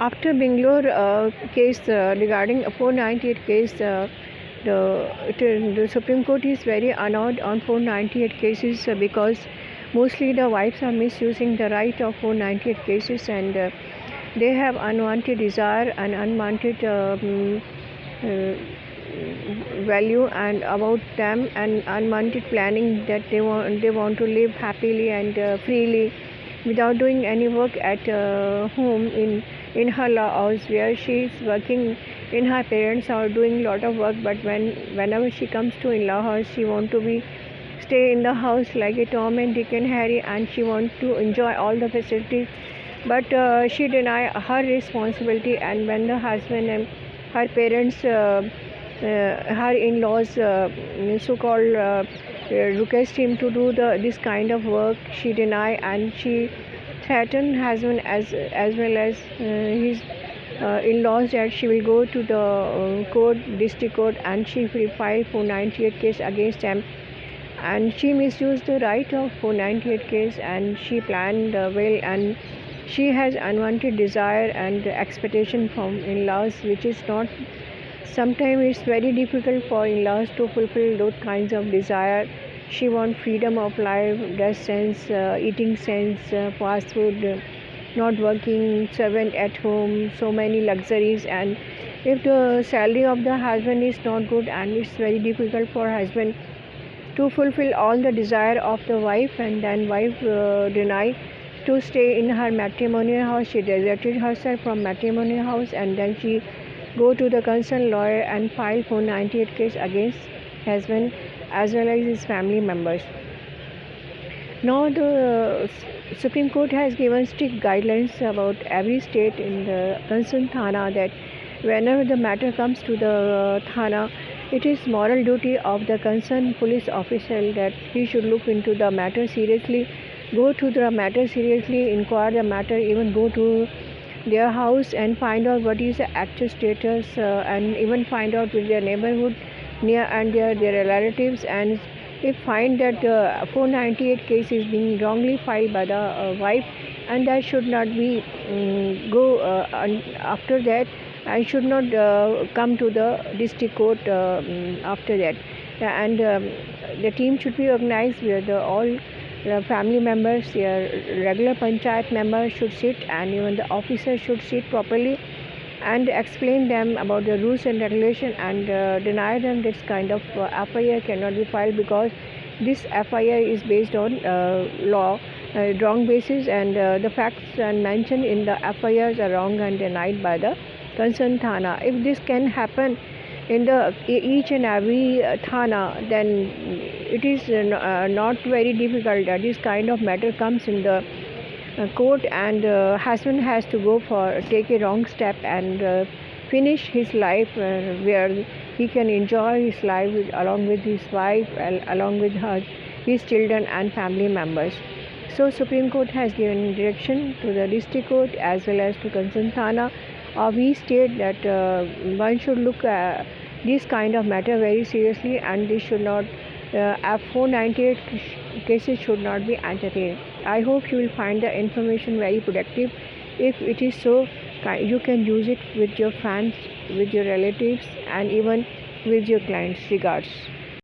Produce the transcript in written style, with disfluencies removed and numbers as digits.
After Bangalore case regarding a 498 case, the Supreme Court is very annoyed on 498 cases because mostly the wives are misusing the right of 498 cases, and they have unwanted desire and unwanted value and about them, and unwanted planning that they want to live happily and freely without doing any work at home in her house where she is working. In her parents are doing lot of work, but whenever she comes to in-law house, she want to be stay in the house like a Tom and Dick and Harry, and she want to enjoy all the facilities, but she deny her responsibility. And when the husband and her parents her in-laws so-called request him to do this kind of work, she deny, and she threatened husband as well as his in-laws that she will go to the court, district court, and she will file 498 case against them. And she misused the right of 498 case, and she planned well, and she has unwanted desire and expectation from in-laws, which is not. Sometimes it's very difficult for in-laws to fulfill those kinds of desire. She wants freedom of life, dress sense, eating sense, fast food, not working, servant at home, so many luxuries. And if the salary of the husband is not good, and it's very difficult for husband to fulfill all the desire of the wife, and then wife deny to stay in her matrimonial house. She deserted herself from matrimonial house, and then she go to the concerned lawyer and file 498 case against husband as well as his family members. Now the Supreme Court has given strict guidelines about every state in the concerned thana, that whenever the matter comes to the thana, it is moral duty of the concerned police official that he should look into the matter seriously, go to the matter seriously, inquire the matter, even go to their house and find out what is the actual status, and even find out with their neighborhood near and their relatives. And if find that 498 case is being wrongly filed by the wife, and that should not be go after that, and should not come to the district court after that. And the team should be organized where all the family members, their regular panchayat members should sit, and even the officers should sit properly and explain them about the rules and regulation, and deny them this kind of FIR cannot be filed, because this FIR is based on law, wrong basis, and the facts mentioned in the FIRs are wrong and denied by the concerned thana. If this can happen in the each and every thana, then it is not very difficult that this kind of matter comes in the court, and husband has to go for take a wrong step and finish his life where he can enjoy his life along with his wife, along with his children and family members. So Supreme Court has given direction to the district court as well as to concerned thana of each state that one should look at this kind of matter very seriously, and this should not 498 cases should not be entertained. I hope you will find the information very productive. If it is so, you can use it with your friends, with your relatives, and even with your clients. Regards.